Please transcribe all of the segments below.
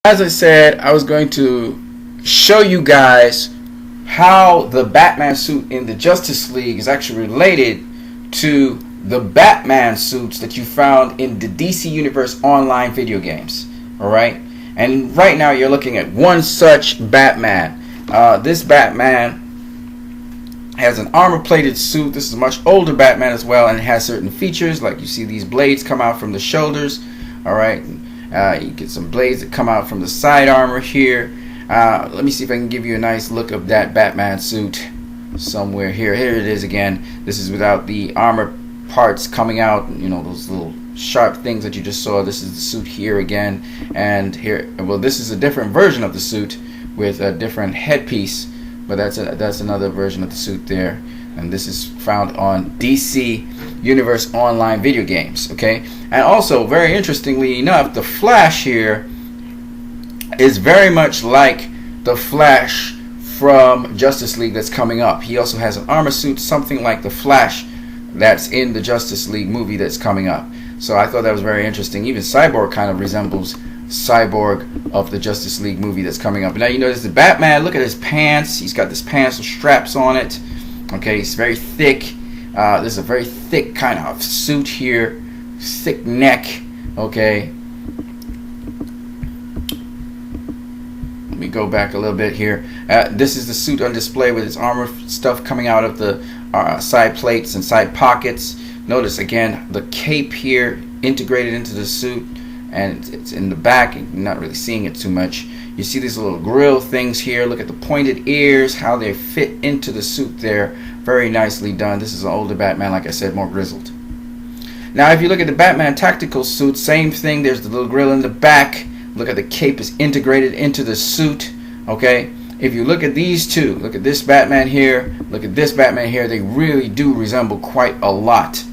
As I said, I was going to show you guys how the Batman suit in the Justice League is actually related to the Batman suits that you found in the DC Universe online video games. Alright? And right now you're looking at one such Batman. This Batman has an armor-plated suit. This is a much older Batman as well, and it has certain features, like you see these blades come out from the shoulders. Alright? You get some blades that come out from the side armor here. Let me see if I can give you a nice look of that Batman suit somewhere here. Here it is again. This is without the armor parts coming out, you know, those little sharp things that you just saw. This is the suit here again, and here, well, this is a different version of the suit with a different headpiece, but that's another version of the suit there. And this is found on DC Universe online video games. Okay, and also very interestingly enough, the Flash here is very much like the Flash from Justice League that's coming up. He also has an armor suit, something like the Flash that's in the Justice League movie that's coming up. So I thought that was very interesting. Even Cyborg kind of resembles Cyborg of the Justice League movie that's coming up. Now you notice the Batman, look at his pants. He's got this pants with straps on it. Okay, it's very thick. This is a very thick kind of suit here. Thick neck. Okay. Let me go back a little bit here. This is the suit on display with its armor stuff coming out of the side plates and side pockets. Notice again the cape here integrated into the suit, and it's in the back. You're not really seeing it too much. You see these little grill things here. Look at the pointed ears, how they fit into the suit there. Very nicely done. This is an older Batman, like I said, more grizzled. Now if you look at the Batman tactical suit, same thing. There's the little grill in the back. Look at the cape is integrated into the suit. Okay, if you look at these two, look at this Batman here, look at this Batman here, they really do resemble quite a lot.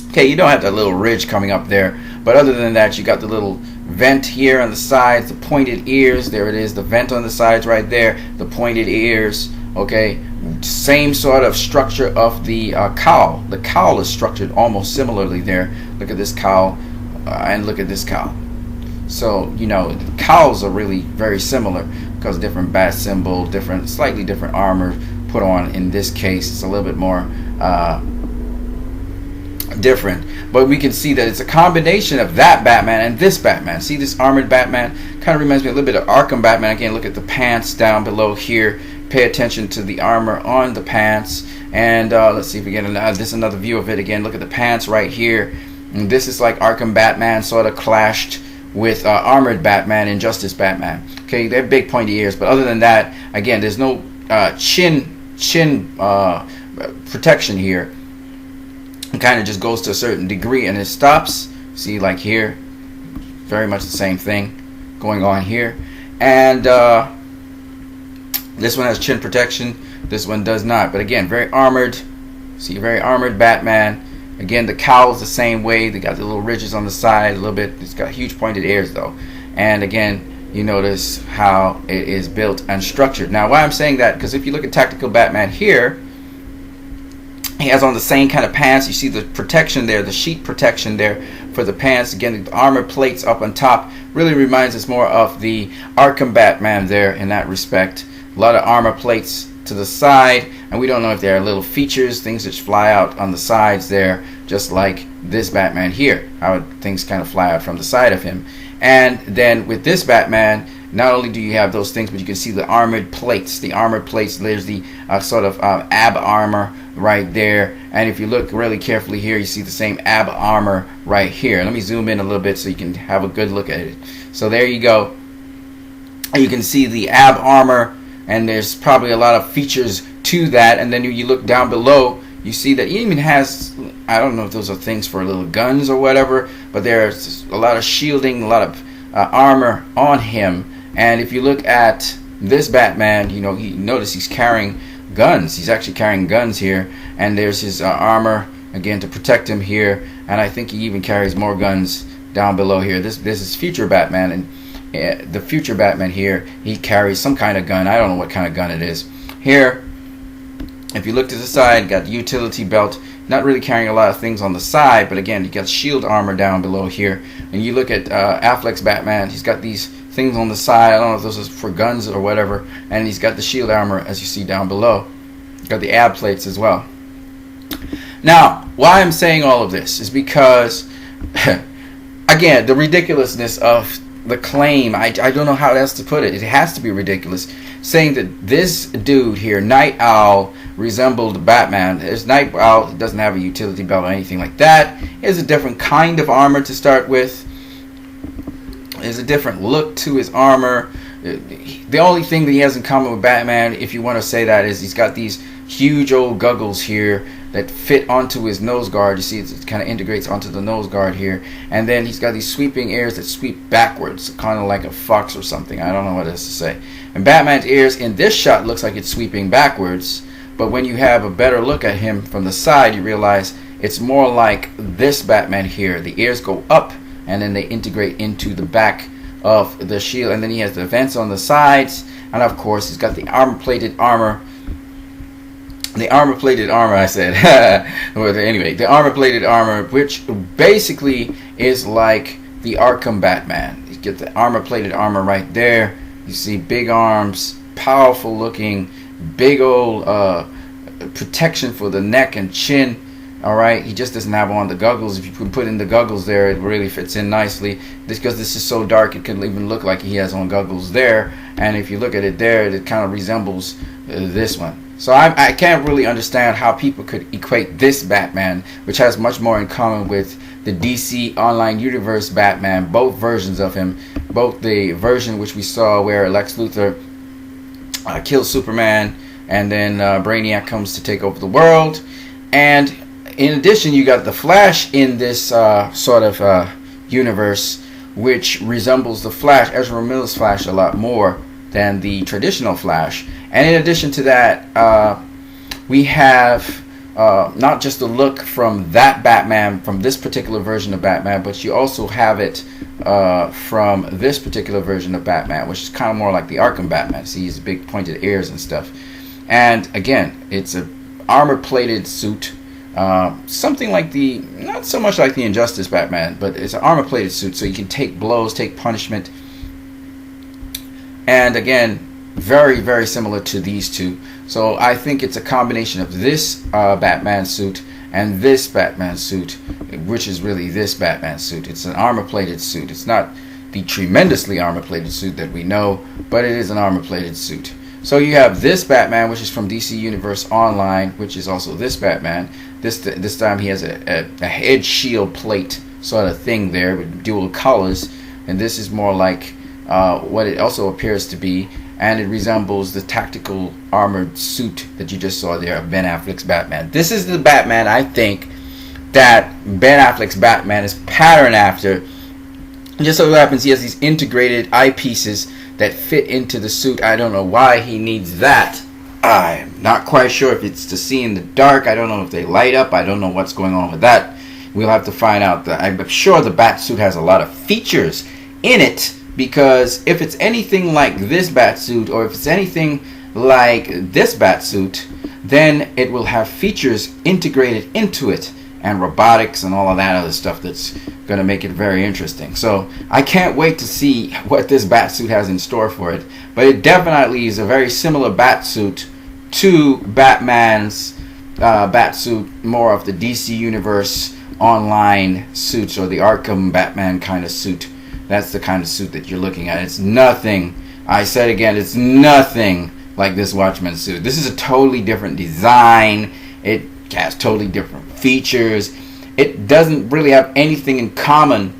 Okay, you don't have that little ridge coming up there, but other than that, you got the little vent here on the sides, the pointed ears. There it is, the vent on the sides right there, the pointed ears. Okay, same sort of structure of the cowl. The cowl is structured almost similarly there. Look at this cowl and look at this cowl. So, you know, the cowls are really very similar because different bat symbol, different, slightly different armor put on. In this case, it's a little bit more different, but we can see that it's a combination of that Batman and this Batman. See this armored Batman kind of reminds me a little bit of Arkham Batman. Again, look at the pants down below here. Pay attention to the armor on the pants, and let's see if we get another view of it again. Look at the pants right here, and this is like Arkham Batman sort of clashed with armored Batman and Justice Batman. Okay, they're big pointy ears, but other than that, again, there's no chin protection here. It kind of just goes to a certain degree and it stops. See, like here, very much the same thing going on here. And this one has chin protection, this one does not. But again, very armored. See, very armored Batman. Again, the cowl's the same way. They got the little ridges on the side a little bit. It's got huge pointed ears though. And again, you notice how it is built and structured. Now, why I'm saying that, because if you look at Tactical Batman here, he has on the same kind of pants. You see the protection there, the sheet protection there for the pants. Again, the armor plates up on top really reminds us more of the Arkham Batman there in that respect. A lot of armor plates to the side, and we don't know if there are little features, things that fly out on the sides there, just like this Batman here, how things kind of fly out from the side of him. And then with this Batman, not only do you have those things, but you can see the armored plates. The armored plates, there's the sort of ab armor right there. And if you look really carefully here, you see the same ab armor right here. Let me zoom in a little bit so you can have a good look at it. So there you go. You can see the ab armor, and there's probably a lot of features to that. And then you look down below, you see that he even has, I don't know if those are things for little guns or whatever, but there's a lot of shielding, a lot of armor on him. And if you look at this Batman, you know, notice he's carrying guns. He's actually carrying guns here, and there's his armor again to protect him here. And I think he even carries more guns down below here. This is future Batman, and the future Batman here, he carries some kind of gun. I don't know what kind of gun it is. Here, if you look to the side, got the utility belt. Not really carrying a lot of things on the side, but again, you got shield armor down below here. And you look at Affleck's Batman, he's got these things on the side. I don't know if those are for guns or whatever. And he's got the shield armor, as you see down below. He's got the ab plates as well. Now, why I'm saying all of this is because, again, the ridiculousness of the claim. I don't know how else to put it. It has to be ridiculous. Saying that this dude here, Night Owl, resembled Batman. This Night Owl doesn't have a utility belt or anything like that. He has a different kind of armor to start with. There's a different look to his armor. The only thing that he has in common with Batman, if you want to say that, is he's got these huge old goggles here that fit onto his nose guard. You see, it kind of integrates onto the nose guard here. And then he's got these sweeping ears that sweep backwards, kind of like a fox or something. I don't know what else to say. And Batman's ears in this shot looks like it's sweeping backwards. But when you have a better look at him from the side, you realize it's more like this Batman here. The ears go up and then they integrate into the back of the shield. And then he has the vents on the sides. And of course, he's got the armor-plated armor. The armor-plated armor, I said. Well, anyway, the armor-plated armor, which basically is like the Arkham Batman. You get the armor-plated armor right there. You see big arms, powerful looking, big old protection for the neck and chin. Alright, he just doesn't have on the goggles. If you can put in the goggles there, it really fits in nicely. Because this is so dark, it could even look like he has on goggles there. And if you look at it there, it kind of resembles this one. So I can't really understand how people could equate this Batman, which has much more in common with the DC Online Universe Batman, both versions of him, both the version which we saw where Lex Luthor kills Superman, and then Brainiac comes to take over the world, and in addition you got the Flash in this sort of universe, which resembles the Flash, Ezra Miller's Flash, a lot more than the traditional Flash. And in addition to that, we have not just the look from that Batman, from this particular version of Batman, but you also have it from this particular version of Batman, which is kind of more like the Arkham Batman. See his big pointed ears and stuff. And again, it's a armor-plated suit, something like the, not so much like the Injustice Batman, but it's an armor-plated suit, so you can take blows, take punishment. And again, very, very similar to these two. So I think it's a combination of this Batman suit and this Batman suit, which is really this Batman suit. It's an armor-plated suit. It's not the tremendously armor-plated suit that we know, but it is an armor-plated suit. So you have this Batman, which is from DC Universe Online, which is also this Batman. This time he has a head shield plate sort of thing there with dual colors, and this is more like what it also appears to be, and it resembles the tactical armored suit that you just saw there of Ben Affleck's Batman. This is the Batman I think that Ben Affleck's Batman is patterned after. And just so happens he has these integrated eyepieces that fit into the suit. I don't know why he needs that. I'm not quite sure if it's to see in the dark. I don't know if they light up. I don't know what's going on with that. We'll have to find out. I'm sure the bat suit has a lot of features in it, because if it's anything like this Batsuit, or if it's anything like this Batsuit, then it will have features integrated into it, and robotics and all of that other stuff that's going to make it very interesting. So I can't wait to see what this Batsuit has in store for it. But it definitely is a very similar Batsuit to Batman's Batsuit, more of the DC Universe Online suits, or the Arkham Batman kind of suit. That's the kind of suit that you're looking at. It's nothing, I said again, it's nothing like this Watchmen suit. This is a totally different design. It has totally different features. It doesn't really have anything in common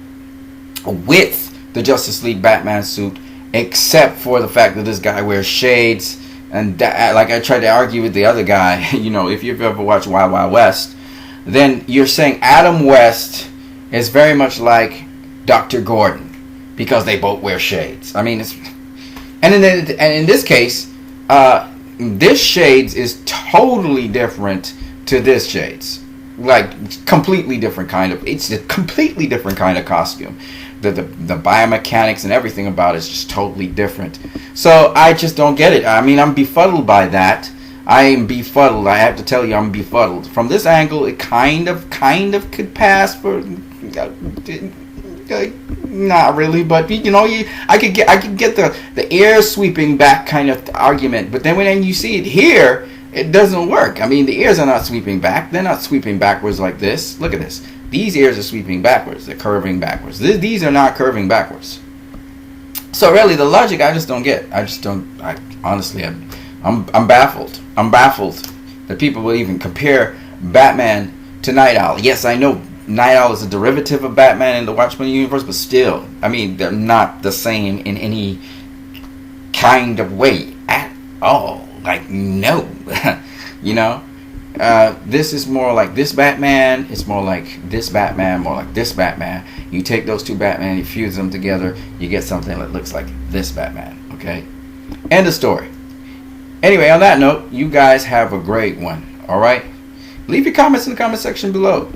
with the Justice League Batman suit, except for the fact that this guy wears shades. And that, like I tried to argue with the other guy, you know, if you've ever watched Wild Wild West, then you're saying Adam West is very much like Dr. Gordon, because they both wear shades. I mean, and in this case, this shades is totally different to this shades, like completely different kind of. It's a completely different kind of costume. The biomechanics and everything about it is just totally different. So I just don't get it. I mean, I'm befuddled by that. I am befuddled. I have to tell you, I'm befuddled. From this angle, it kind of could pass for. Not really, but I could get the air sweeping back kind of argument. But then when you see it here, it doesn't work. I mean, the ears are not sweeping back. They're not sweeping backwards like this. Look at this. These ears are sweeping backwards. They're curving backwards. These are not curving backwards. So really, the logic I just don't get. I just don't. Honestly, I'm baffled. I'm baffled that people will even compare Batman to Night Owl. Yes, I know Night Owl is a derivative of Batman in the Watchmen universe, but still, I mean, they're not the same in any kind of way at all. Like, no. This is more like this Batman. It's more like this Batman, more like this Batman. You take those two Batman, you fuse them together, you get something that looks like this Batman. Okay? End of story. Anyway, on that note, you guys have a great one. All right? Leave your comments in the comment section below.